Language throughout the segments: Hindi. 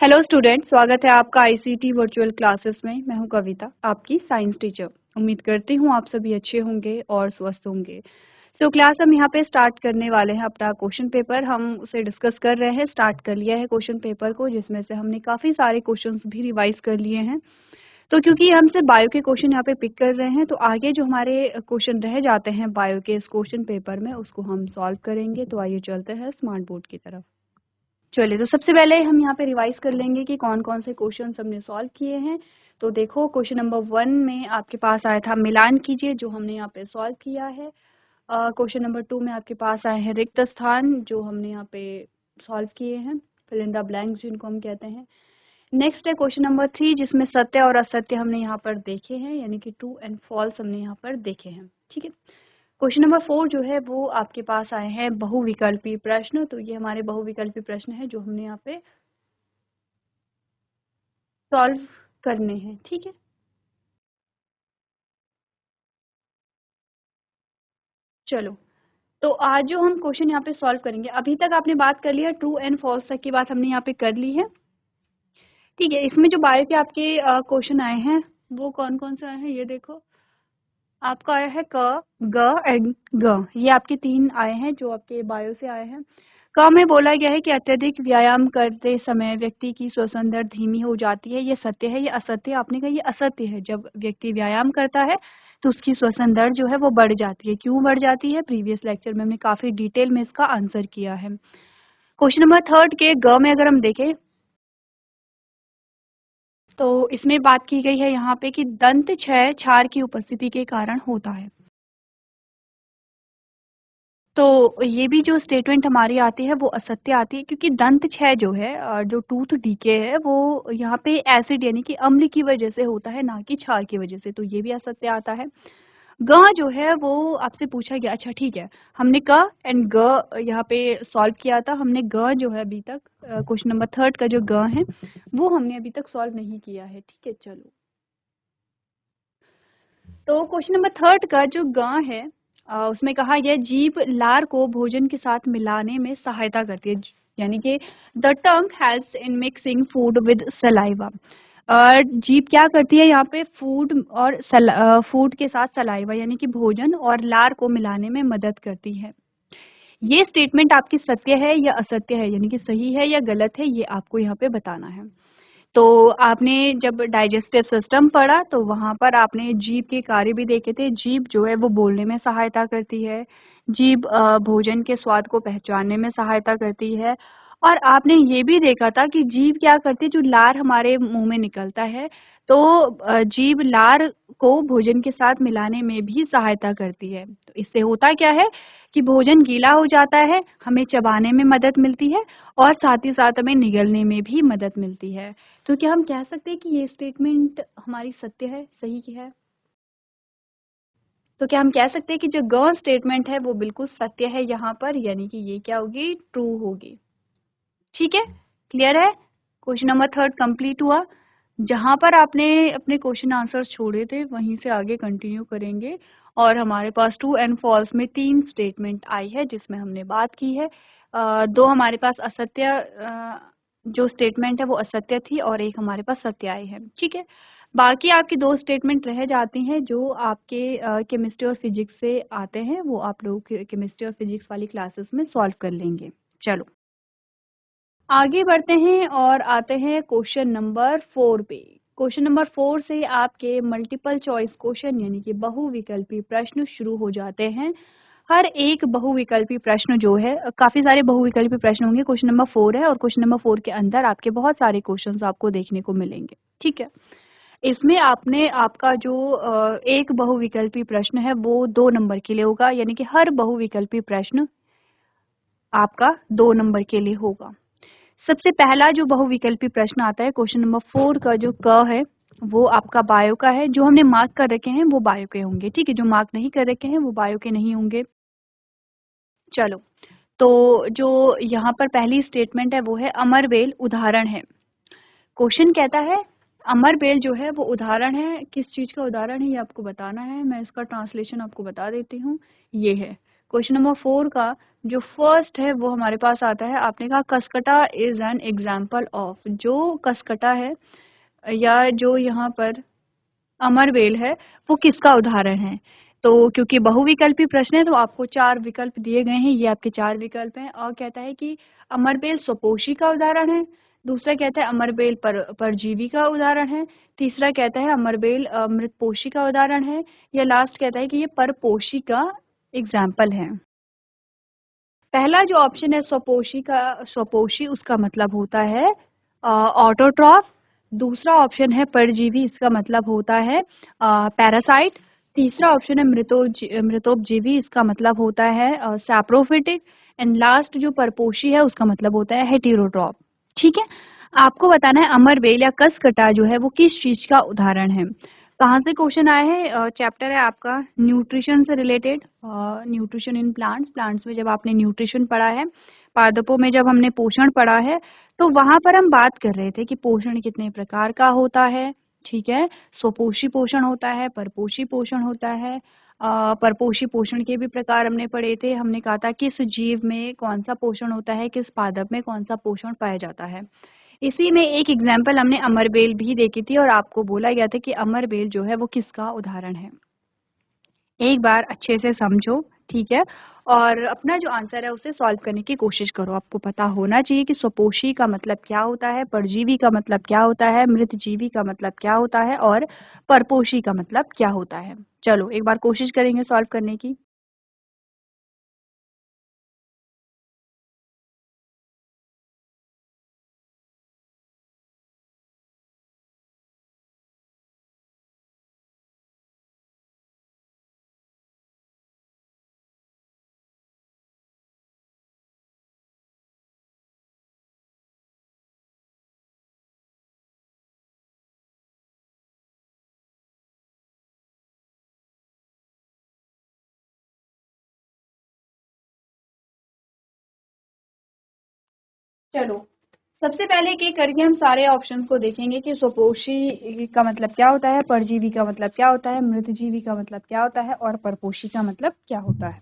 हेलो स्टूडेंट, स्वागत है आपका आईसीटी वर्चुअल क्लासेस में। मैं हूं कविता, आपकी साइंस टीचर। उम्मीद करती हूं आप सभी अच्छे होंगे और स्वस्थ होंगे। क्लास हम यहां पे स्टार्ट करने वाले हैं अपना क्वेश्चन पेपर। हम उसे डिस्कस कर रहे हैं, स्टार्ट कर लिया है क्वेश्चन पेपर को, जिसमें से हमने काफ़ी सारे क्वेश्चंस भी रिवाइज कर लिए हैं। तो क्योंकि हम सिर्फ बायो के क्वेश्चन यहाँ पे पिक कर रहे हैं, तो आगे जो हमारे क्वेश्चन रह जाते हैं बायो के इस क्वेश्चन पेपर में, उसको हम सॉल्व करेंगे। तो आइए चलते हैं स्मार्ट बोर्ड की तरफ। चलिए, तो सबसे पहले हम यहाँ पे रिवाइज कर लेंगे कि कौन कौन से क्वेश्चन हमने सॉल्व किए हैं। तो देखो, क्वेश्चन नंबर 1 में आपके पास आया था मिलान कीजिए, जो हमने यहाँ पे सॉल्व किया है। क्वेश्चन नंबर 2 में आपके पास आए हैं रिक्त स्थान, जो हमने यहाँ पे सॉल्व किए हैं, फिल इन द ब्लैंक्स जिनको हम कहते हैं। नेक्स्ट है क्वेश्चन नंबर 3, जिसमें सत्य और असत्य हमने यहाँ पर देखे हैं, यानी कि ट्रू एंड फॉल्स हमने यहाँ पर देखे हैं। ठीक है। क्वेश्चन नंबर 4 जो है वो आपके पास आए हैं बहुविकल्पी प्रश्न। तो ये हमारे बहुविकल्पी प्रश्न है जो हमने यहाँ पे सॉल्व करने हैं। ठीक है। चलो, तो आज जो हम क्वेश्चन यहाँ पे सॉल्व करेंगे, अभी तक आपने बात कर लिया ट्रू एंड फॉल्स तक की बात हमने यहाँ पे कर ली है। ठीक है। इसमें जो बायो के आपके क्वेश्चन आए हैं वो कौन कौन से आए हैं, ये देखो। आपका आया है क, ग एंड ग। ये आपके 3 आए हैं जो आपके बायो से आए हैं। क में बोला गया है कि अत्यधिक व्यायाम करते समय व्यक्ति की श्वसन दर धीमी हो जाती है। ये सत्य है, ये असत्य है? आपने कहा ये असत्य है। जब व्यक्ति व्यायाम करता है तो उसकी श्वसन दर जो है वो बढ़ जाती है। क्यों बढ़ जाती है? प्रीवियस लेक्चर में हमने काफी डिटेल में इसका आंसर किया है। क्वेश्चन नंबर 3 के ग में अगर हम देखें तो इसमें बात की गई है यहाँ पे कि दंत क्षय क्षार की उपस्थिति के कारण होता है। तो ये भी जो स्टेटमेंट हमारी आती है वो असत्य आती है, क्योंकि दंत क्षय जो है, जो टूथ डीके है, वो यहाँ पे एसिड यानी कि अम्ल की वजह से होता है, ना कि क्षार की वजह से। तो ये भी असत्य आता है। ग जो है वो आपसे पूछा गया। अच्छा ठीक है, हमने क एंड ग यहाँ पे सॉल्व किया था। हमने ग जो है अभी तक क्वेश्चन नंबर 3 का जो ग है वो हमने अभी तक सॉल्व नहीं किया है। ठीक है। चलो, तो क्वेश्चन नंबर 3 का जो ग है, उसमें कहा गया जीभ लार को भोजन के साथ मिलाने में सहायता करती है, यानी कि the tongue helps in mixing food with saliva. जीभ क्या करती है यहाँ पे? फूड और फूड के साथ सलाइवा यानी कि भोजन और लार को मिलाने में मदद करती है। ये स्टेटमेंट आपकी सत्य है या असत्य है, यानी कि सही है या गलत है, ये आपको यहाँ पे बताना है। तो आपने जब डाइजेस्टिव सिस्टम पढ़ा तो वहाँ पर आपने जीभ के कार्य भी देखे थे। जीभ जो है वो बोलने में सहायता करती है, जीभ भोजन के स्वाद को पहचानने में सहायता करती है। और आपने ये भी देखा था कि जीभ क्या करती है, जो लार हमारे मुंह में निकलता है, तो जीभ लार को भोजन के साथ मिलाने में भी सहायता करती है। तो इससे होता क्या है कि भोजन गीला हो जाता है, हमें चबाने में मदद मिलती है और साथ ही साथ हमें निगलने में भी मदद मिलती है। तो क्या हम कह सकते हैं कि ये स्टेटमेंट हमारी सत्य है, सही की है? तो क्या हम कह सकते हैं कि जो ग स्टेटमेंट है वो बिल्कुल सत्य है यहाँ पर, यानी कि ये क्या होगी? ट्रू होगी। ठीक है, क्लियर है? क्वेश्चन नंबर 3 कंप्लीट हुआ। जहाँ पर आपने अपने क्वेश्चन आंसर छोड़े थे वहीं से आगे कंटिन्यू करेंगे। और हमारे पास ट्रू एंड फॉल्स में 3 स्टेटमेंट आई है जिसमें हमने बात की है। 2 हमारे पास असत्य, जो स्टेटमेंट है वो असत्य थी, और एक हमारे पास सत्य आई है। ठीक है। बाकी आपकी 2 स्टेटमेंट रह जाती हैं जो आपके केमिस्ट्री और फिजिक्स से आते हैं, वो आप लोग केमिस्ट्री और फिजिक्स वाली क्लासेस में सॉल्व कर लेंगे। चलो, आगे बढ़ते हैं और आते हैं क्वेश्चन नंबर 4 पे। क्वेश्चन नंबर 4 से आपके मल्टीपल चॉइस क्वेश्चन यानी कि बहुविकल्पी प्रश्न शुरू हो जाते हैं। हर एक बहुविकल्पी प्रश्न जो है, काफ़ी सारे बहुविकल्पी प्रश्न होंगे। क्वेश्चन नंबर 4 है और क्वेश्चन नंबर 4 के अंदर आपके बहुत सारे क्वेश्चंस आपको देखने को मिलेंगे। ठीक है। इसमें आपने आपका जो एक बहुविकल्पी प्रश्न है वो 2 नंबर के लिए होगा, यानी कि हर बहुविकल्पी प्रश्न आपका 2 नंबर के लिए होगा। सबसे पहला जो बहुविकल्पी प्रश्न आता है क्वेश्चन नंबर 4 का जो क है वो आपका बायो का है। जो हमने मार्क कर रखे हैं वो बायो के होंगे। ठीक है, जो मार्क नहीं कर रखे हैं वो बायो के नहीं होंगे। चलो, तो जो यहाँ पर पहली स्टेटमेंट है वो है अमरबेल उदाहरण है। क्वेश्चन कहता है अमरबेल जो है वो उदाहरण है। किस चीज का उदाहरण है ये आपको बताना है। मैं इसका ट्रांसलेशन आपको बता देती हूँ। ये है क्वेश्चन नंबर 4 का जो फर्स्ट है वो हमारे पास आता है, आपने कहा Cuscuta is an example of, जो कसकटा है या जो यहाँ पर अमरबेल है वो किसका उदाहरण है। तो क्योंकि बहुविकल्पी प्रश्न है तो आपको 4 विकल्प दिए गए हैं, ये आपके 4 विकल्प हैं। और कहता है कि अमरबेल स्वपोषी का उदाहरण है, दूसरा कहता है अमरबेल परजीवी का उदाहरण है, तीसरा कहता है अमरबेल मृतपोषी का उदाहरण है, या लास्ट कहता है कि ये परपोषी का एग्जाम्पल है। पहला जो ऑप्शन है स्वपोषी, उसका मतलब होता है ऑटोट्रॉफ। दूसरा ऑप्शन है परजीवी, इसका मतलब होता है पैरासाइट। तीसरा ऑप्शन है मृतोपजीवी, इसका मतलब होता है सैप्रोफिटिक। एंड लास्ट जो परपोषी है उसका मतलब होता है हेटेरोट्रॉफ। ठीक है, आपको बताना है अमरबेल या कसकटा जो है वो किस चीज का उदाहरण है। कहाँ से क्वेश्चन आया है, चैप्टर है आपका न्यूट्रिशन से related, nutrition in plants. Plants में जब आपने न्यूट्रिशन पढ़ा है, पादपों में जब हमने पोषण पढ़ा है, तो वहां पर हम बात कर रहे थे कि पोषण कितने प्रकार का होता है। ठीक है, स्वपोषी पोषण होता है, परपोषी पोषण होता है। परपोषी पोषण के भी प्रकार हमने पढ़े थे, हमने कहा था किस जीव में कौन सा पोषण होता है, किस पादप में कौन सा पोषण पाया जाता है। इसी में एक एग्जाम्पल हमने अमरबेल भी देखी थी और आपको बोला गया था कि अमरबेल जो है वो किसका उदाहरण है। एक बार अच्छे से समझो, ठीक है, और अपना जो आंसर है उसे सॉल्व करने की कोशिश करो। आपको पता होना चाहिए कि स्वपोषी का मतलब क्या होता है, परजीवी का मतलब क्या होता है, मृतजीवी का मतलब क्या होता है और परपोषी का मतलब क्या होता है। चलो एक बार कोशिश करेंगे सॉल्व करने की। चलो सबसे पहले एक एक करके हम सारे ऑप्शंस को देखेंगे कि स्वपोषी का मतलब क्या होता है, परजीवी का मतलब क्या होता है, मृतजीवी का मतलब क्या होता है और परपोषी का मतलब क्या होता है।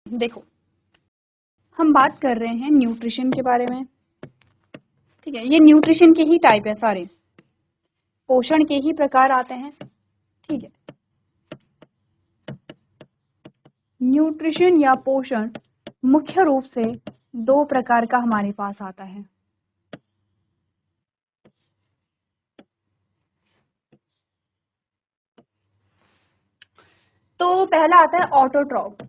देखो, हम बात कर रहे हैं न्यूट्रिशन के बारे में। ठीक है, ये न्यूट्रिशन के ही टाइप है सारे, पोषण के ही प्रकार आते हैं। ठीक है, न्यूट्रिशन या पोषण मुख्य रूप से 2 प्रकार का हमारे पास आता है। तो पहला आता है ऑटोट्रॉफ।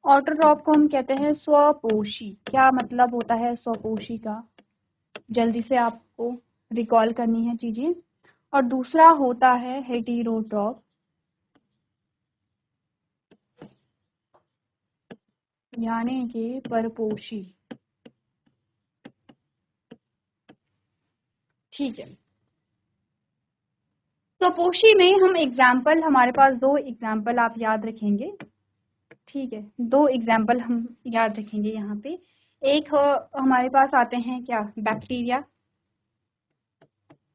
ऑटोट्रॉफ को हम कहते हैं स्वपोषी। क्या मतलब होता है स्वपोषी का, जल्दी से आपको रिकॉल करनी है चीजें। और दूसरा होता है हेटेरोट्रॉफ, यानी कि परपोषी। ठीक है, स्वपोषी में हम एग्जाम्पल, हमारे पास 2 एग्जाम्पल आप याद रखेंगे। ठीक है, 2 एग्जाम्पल हम याद रखेंगे यहाँ पे। एक हमारे पास आते हैं क्या, बैक्टीरिया।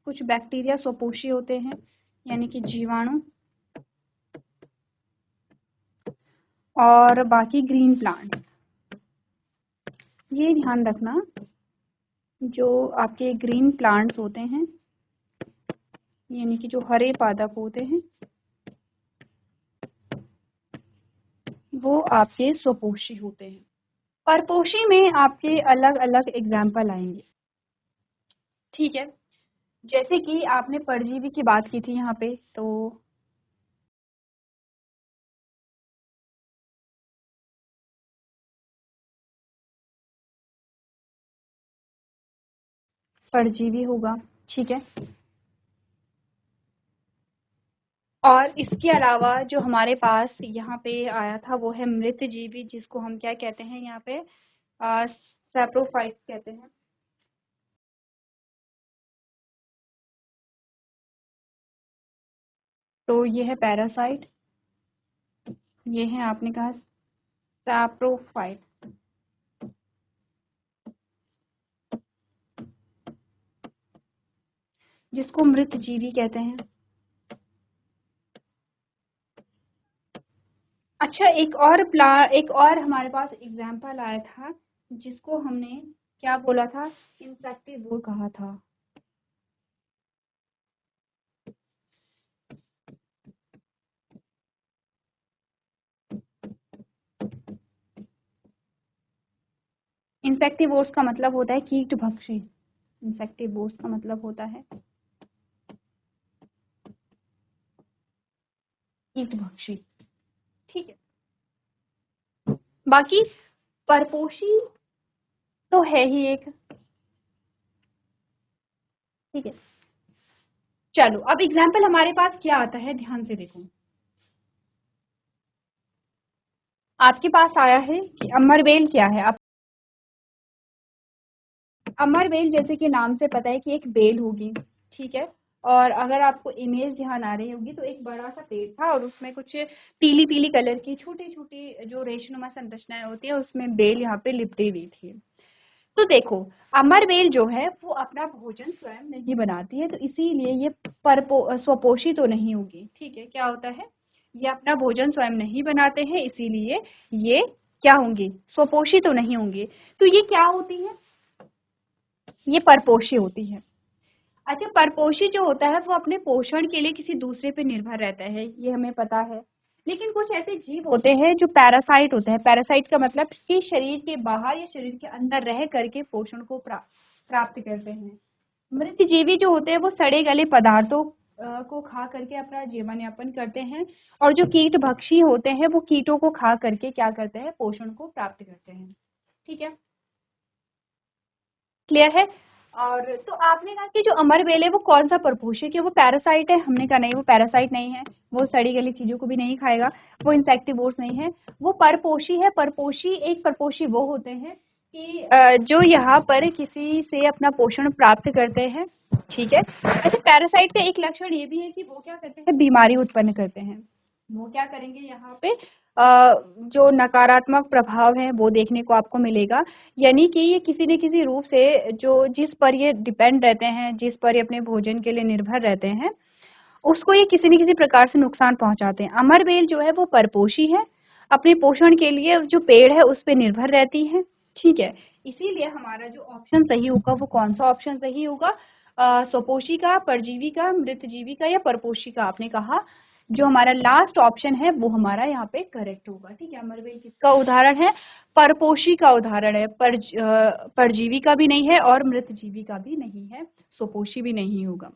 कुछ बैक्टीरिया स्वपोषी होते हैं, यानी कि जीवाणु। और बाकी ग्रीन प्लांट। ये ध्यान रखना, जो आपके ग्रीन प्लांट्स होते हैं, यानी कि जो हरे पादप होते हैं, वो आपके स्वपोषी होते हैं। परपोषी में आपके अलग अलग एग्जाम्पल आएंगे। ठीक है, जैसे कि आपने परजीवी की बात की थी यहाँ पे, तो परजीवी होगा। ठीक है, और इसके अलावा जो हमारे पास यहाँ पे आया था वो है मृतजीवी, जिसको हम क्या कहते हैं यहाँ पे, सैप्रोफाइट कहते हैं। तो ये है पैरासाइट, ये है आपने कहा सैप्रोफाइट। जिसको मृतजीवी कहते हैं। अच्छा, एक और हमारे पास एग्जाम्पल आया था, जिसको हमने क्या बोला था, इंसेक्टिवोर कहा था। इंसेक्टिवोर्स का मतलब होता है कीट भक्षी। इंसेक्टिवोर्स का मतलब होता है कीट भक्षी। ठीक है। बाकी परपोषी तो है ही एक। ठीक है। चलो, अब एग्जाम्पल हमारे पास क्या आता है, ध्यान से देखो। आपके पास आया है कि अमरबेल क्या है। आप अमरबेल जैसे कि नाम से पता है कि एक बेल होगी। ठीक है। और अगर आपको इमेज ध्यान आ रही होगी तो एक बड़ा सा पेड़ था और उसमें कुछ पीली पीली कलर की छोटी छोटी जो रेशनुमा संरचनाएं होती है उसमें बेल यहाँ पे लिपटी हुई थी। तो देखो, अमरबेल जो है वो अपना भोजन स्वयं नहीं बनाती है, तो इसीलिए ये स्वपोषी तो नहीं होगी। ठीक है, क्या होता है, ये अपना भोजन स्वयं नहीं बनाते हैं, इसीलिए ये क्या होंगे, स्वपोषी तो नहीं होंगे। तो ये क्या होती है, ये परपोषी होती है। अच्छा, परपोषी जो होता है वो अपने पोषण के लिए किसी दूसरे पे निर्भर रहता है, ये हमें पता है। लेकिन कुछ ऐसे जीव होते हैं जो पैरासाइट होते हैं। पैरासाइट का मतलब कि शरीर के बाहर या शरीर के अंदर रह करके पोषण को प्राप्त करते हैं। मृतजीवी जो होते हैं वो सड़े गले पदार्थों को खा करके अपना जीवन यापन करते हैं। और जो कीट भक्षी होते हैं वो कीटों को खा करके क्या करते हैं, पोषण को प्राप्त करते हैं। ठीक है, क्लियर है। और तो आपने कहा कि जो अमरबेल है वो कौन सा परपोषी है, कि वो पैरासाइट है। हमने कहा नहीं, वो पैरासाइट नहीं है, वो सड़ी गली चीजों को भी नहीं खाएगा, वो इंसेक्टिवोर्स नहीं है, वो परपोषी है। परपोषी, एक परपोषी वो होते हैं कि जो यहाँ पर किसी से अपना पोषण प्राप्त करते हैं। ठीक है। अच्छा, पैरासाइट का एक लक्षण ये भी है कि वो क्या करते हैं, बीमारी उत्पन्न करते हैं। वो क्या करेंगे, यहाँ पे जो नकारात्मक प्रभाव है वो देखने को आपको मिलेगा। यानी कि ये किसी न किसी रूप से जो जिस पर ये डिपेंड रहते हैं, जिस पर ये अपने भोजन के लिए निर्भर रहते हैं, उसको ये किसी न किसी प्रकार से नुकसान पहुंचाते हैं। अमरबेल जो है वो परपोषी है, अपने पोषण के लिए जो पेड़ है उस पर निर्भर रहती है। ठीक है, इसीलिए हमारा जो ऑप्शन सही होगा वो कौन सा ऑप्शन सही होगा, स्वपोषी का, परजीवी का, मृतजीवी का या परपोषी का। आपने कहा जो हमारा लास्ट ऑप्शन है वो हमारा यहाँ पे करेक्ट होगा। ठीक है, अमरबेल किसका उदाहरण है, परपोषी का उदाहरण है। परजीवी का भी नहीं है और मृतजीवी का भी नहीं है, स्वपोषी भी नहीं होगा।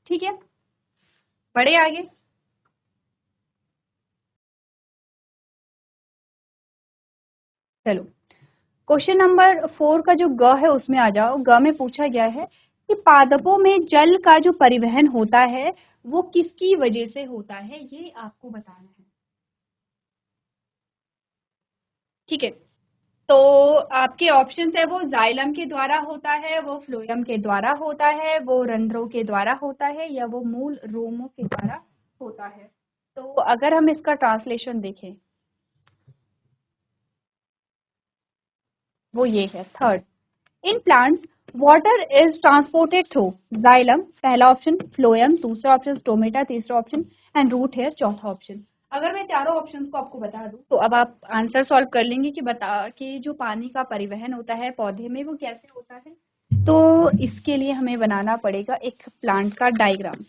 ठीक है, बढ़े आगे। चलो, क्वेश्चन नंबर 4 का जो ग है उसमें आ जाओ। ग में पूछा गया है कि पादपों में जल का जो परिवहन होता है वो किसकी वजह से होता है, ये आपको बताना है। ठीक है, तो आपके ऑप्शन है, वो जाइलम के द्वारा होता है, वो फ्लोएम के द्वारा होता है, वो रंध्रों के द्वारा होता है, या वो मूल रोमों के द्वारा होता है। तो अगर हम इसका ट्रांसलेशन देखें, वो ये है third. In plants water is transported through xylem, पहला ऑप्शन, फ्लोएम दूसरा ऑप्शन, स्टोमेटा तीसरा ऑप्शन, एंड रूट हेयर चौथा ऑप्शन। अगर मैं चारों ऑप्शंस को आपको बता दूं तो अब आप आंसर सॉल्व कर लेंगे कि बता कि जो पानी का परिवहन होता है पौधे में वो कैसे होता है। तो इसके लिए हमें बनाना पड़ेगा एक प्लांट का डायग्राम।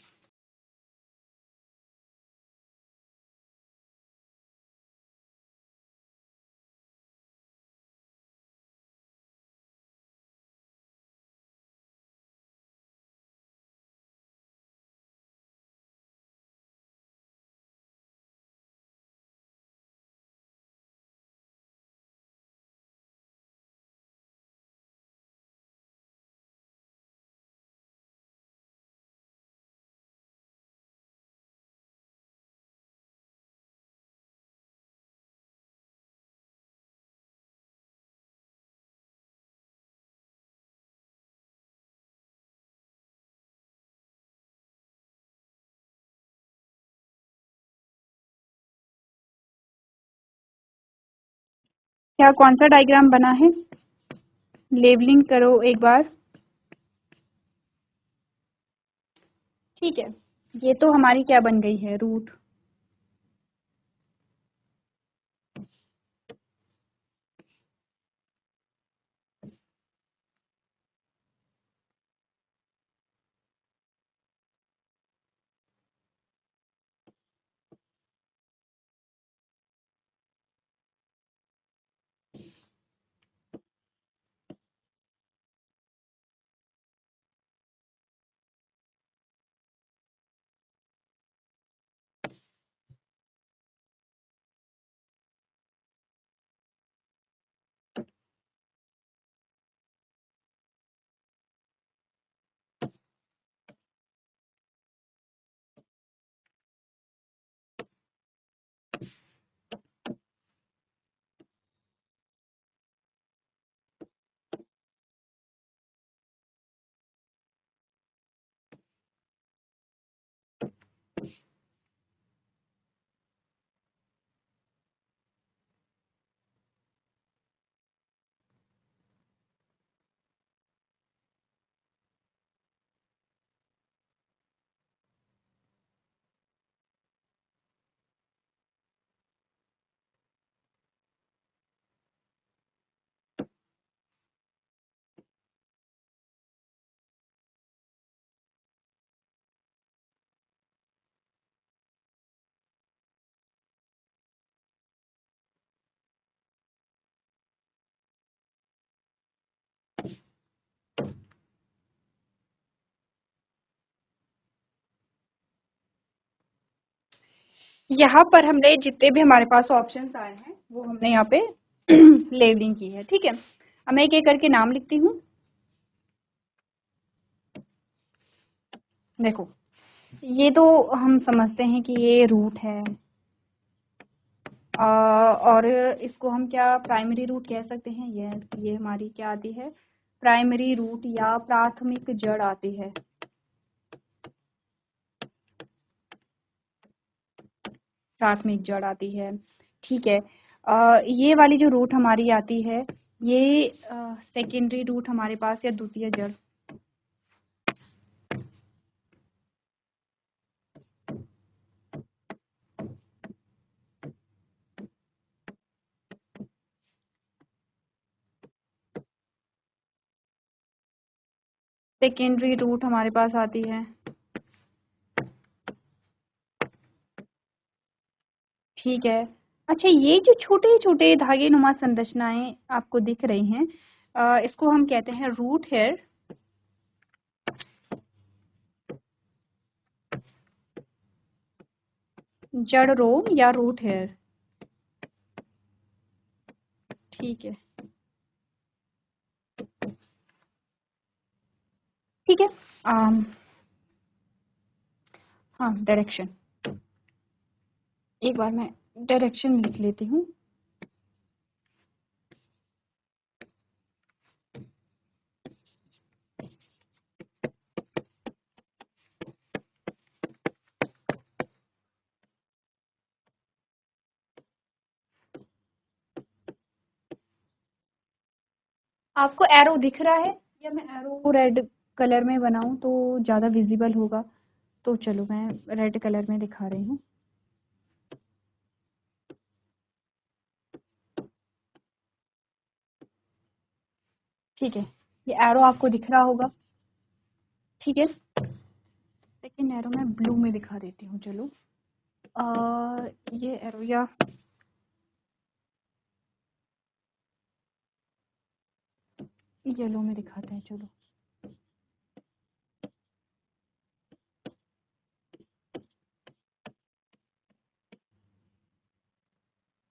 क्या कौन सा डायग्राम बना है, लेबलिंग करो एक बार। ठीक है, ये तो हमारी क्या बन गई है, रूट। यहाँ पर हमने जितने भी हमारे पास ऑप्शंस आए हैं वो हमने यहाँ पे लेबलिंग की है, ठीक है। अब मैं एक एक करके नाम लिखती हूँ। देखो, ये तो हम समझते हैं कि ये रूट है, और इसको हम क्या प्राइमरी रूट कह सकते हैं। ये हमारी क्या आती है, प्राइमरी रूट या प्राथमिक जड़ आती है। प्राथमिक जड़ आती है, ठीक है। ये वाली जो रूट हमारी आती है ये सेकेंडरी रूट हमारे पास या द्वितीय जड़। सेकेंडरी रूट हमारे पास आती है, ठीक है। अच्छा, ये जो छोटे छोटे धागे नुमा संरचनाएं आपको दिख रही हैं, इसको हम कहते हैं रूट हेयर, जड़ रोम या रूट हेयर, ठीक है। ठीक है। हाँ, डायरेक्शन, एक बार मैं डायरेक्शन लिख लेती हूँ। आपको एरो दिख रहा है या मैं एरो रेड कलर में बनाऊं तो ज़्यादा विजिबल होगा? तो चलो मैं रेड कलर में दिखा रही हूँ। ठीक है, ये एरो आपको दिख रहा होगा, ठीक है। सेकेंड एरो मैं ब्लू में दिखा देती हूँ, चलो। ये एरो या येलो में दिखाते हैं, चलो।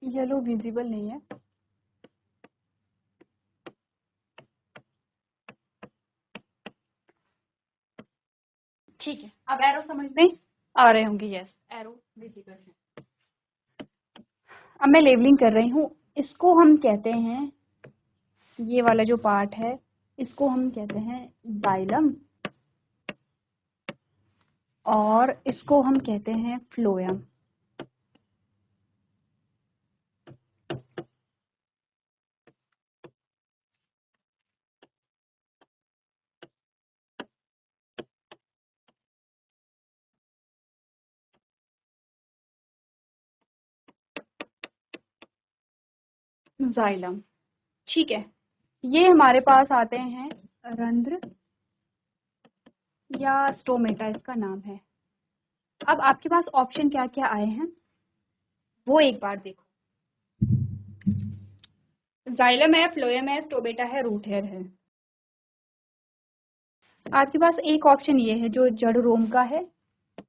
येलो विजिबल नहीं है, ठीक है। अब एरो समझ में आ रहे होंगे, यस, एरो विजिबल है। अब मैं लेबलिंग कर रही हूँ। इसको हम कहते हैं, ये वाला जो पार्ट है इसको हम कहते हैं जाइलम, और इसको हम कहते हैं फ्लोएम। जाइलम, ठीक है। ये हमारे पास आते हैं रंध्र या स्टोमेटा, इसका नाम है। अब आपके पास ऑप्शन क्या क्या आए हैं वो एक बार देखो। जाइलम है, फ्लोएम है, स्टोमेटा है, रूट हेयर है। आपके पास एक ऑप्शन ये है जो जड़ रोम का है,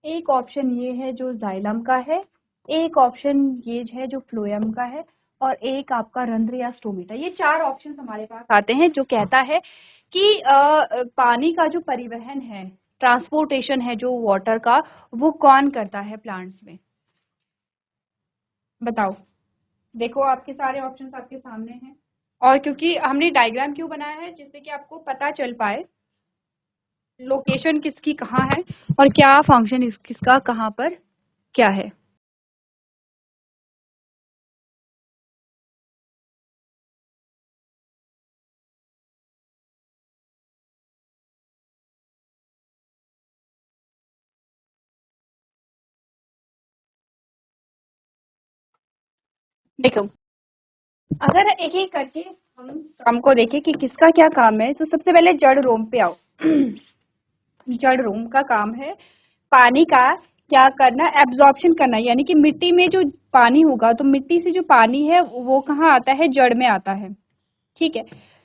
एक ऑप्शन ये है जो जाइलम का है, एक ऑप्शन ये है जो फ्लोएम का है, और एक आपका रंध्र या स्टोमेटा। ये चार ऑप्शन हमारे पास आते हैं जो कहता है कि पानी का जो परिवहन है, ट्रांसपोर्टेशन है जो वाटर का, वो कौन करता है प्लांट्स में। बताओ। देखो, आपके सारे ऑप्शंस आपके सामने हैं, और क्योंकि हमने डायग्राम क्यों बनाया है, जिससे कि आपको पता चल पाए लोकेशन किसकी कहाँ है और क्या फंक्शन किसका कहाँ पर क्या है। देखो, अगर एक एक करके हम काम को देखें कि किसका क्या काम है, तो सबसे पहले जड़ रोम पे आओ। जड़ रोम का काम है पानी का क्या करना, एब्जॉर्प्शन करना, यानी कि मिट्टी में जो पानी होगा तो मिट्टी से जो पानी है वो कहाँ आता है, जड़ में आता है, ठीक है।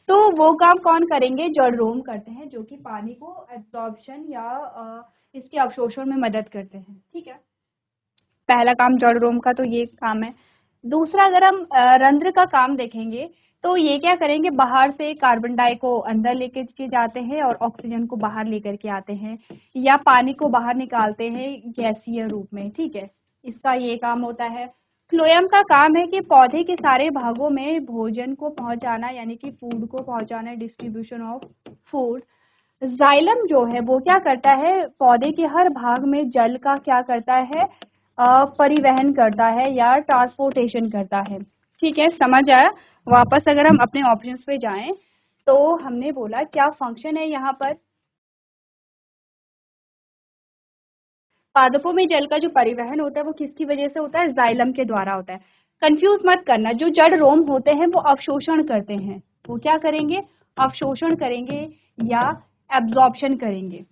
तो वो काम कौन करेंगे, जड़ रोम करते हैं, जो कि पानी को एब्जॉर्प्शन या इसके अवशोषण में मदद करते हैं, ठीक है। पहला काम जड़ रोम का तो ये काम है। दूसरा अगर हम रंध्र का काम देखेंगे तो ये क्या करेंगे, बाहर से कार्बन डाई को अंदर लेकर के जाते हैं और ऑक्सीजन को बाहर लेकर के आते हैं, या पानी को बाहर निकालते हैं गैसीय रूप में, ठीक है, इसका ये काम होता है। फ्लोएम का काम है कि पौधे के सारे भागों में भोजन को पहुंचाना, यानी कि फूड को पहुंचाना, डिस्ट्रीब्यूशन ऑफ फूड। जाइलम जो है वो क्या करता है, पौधे के हर भाग में जल का क्या करता है, परिवहन करता है या ट्रांसपोर्टेशन करता है। ठीक है, समझ आया। वापस अगर हम अपने ऑप्शंस पे जाएं तो हमने बोला क्या फंक्शन है यहाँ पर, पादपों में जल का जो परिवहन होता है वो किसकी वजह से होता है, जाइलम के द्वारा होता है। कंफ्यूज मत करना, जो जड़ रोम होते हैं वो अवशोषण करते हैं, वो क्या करेंगे, अवशोषण करेंगे या एब्जॉर्प्शन करेंगे।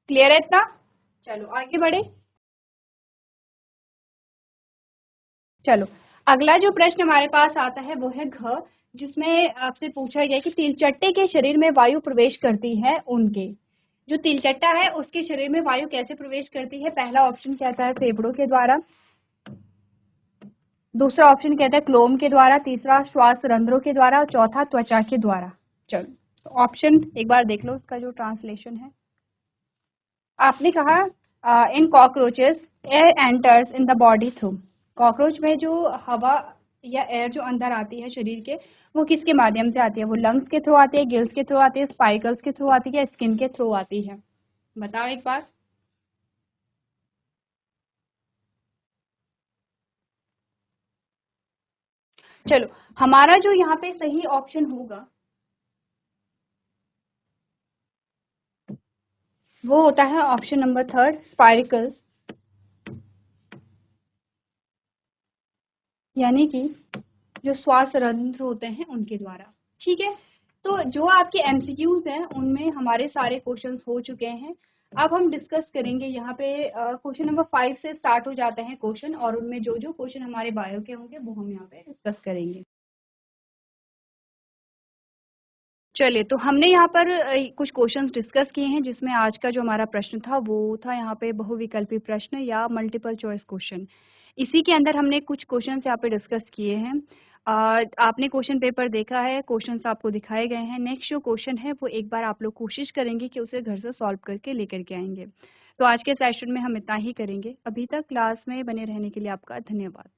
क्लियर है इतना? चलो आगे बढ़े। चलो अगला जो प्रश्न हमारे पास आता है वो है घ, जिसमें आपसे पूछा गया कि तिलचट्टे के शरीर में वायु प्रवेश करती है उनके, जो तिलचट्टा है उसके शरीर में वायु कैसे प्रवेश करती है, पहला ऑप्शन कहता है फेफड़ों के द्वारा, दूसरा ऑप्शन कहता है क्लोम के द्वारा, तीसरा श्वास रंध्रों के द्वारा और चौथा त्वचा के द्वारा। चलो तो ऑप्शन एक बार देख लो, उसका जो ट्रांसलेशन है। आपने कहा in cockroaches air enters in the body through, cockroach में जो हवा या एयर जो अंदर आती है शरीर के, वो किसके माध्यम से आती है, वो लंग्स के थ्रू आती है, गिल्स के थ्रू आती है, स्पाइकल्स के थ्रू आती है, स्किन के थ्रू आती है, बताओ एक बार। चलो हमारा जो यहाँ पे सही ऑप्शन होगा वो होता है ऑप्शन नंबर थर्ड, स्पाइकल्स, यानी कि जो श्वास रंध्र होते हैं उनके द्वारा। ठीक है, तो जो आपके एमसीक्यूज हैं उनमें हमारे सारे क्वेश्चंस हो चुके हैं। अब हम डिस्कस करेंगे यहाँ पे क्वेश्चन नंबर 5 से स्टार्ट हो जाते हैं क्वेश्चन, और उनमें जो जो क्वेश्चन हमारे बायो के होंगे वो हम यहाँ पे डिस्कस करेंगे। चलिए तो हमने यहाँ पर कुछ क्वेश्चंस डिस्कस किए हैं, जिसमें आज का जो हमारा प्रश्न था वो था यहाँ पे बहुविकल्पी प्रश्न या मल्टीपल चॉइस क्वेश्चन। इसी के अंदर हमने कुछ क्वेश्चंस यहाँ पे डिस्कस किए हैं। आपने क्वेश्चन पेपर देखा है, क्वेश्चंस आपको दिखाए गए हैं। नेक्स्ट जो क्वेश्चन है वो एक बार आप लोग कोशिश करेंगे कि उसे घर से सॉल्व करके लेकर के आएंगे। तो आज के सेशन में हम इतना ही करेंगे। अभी तक क्लास में बने रहने के लिए आपका धन्यवाद।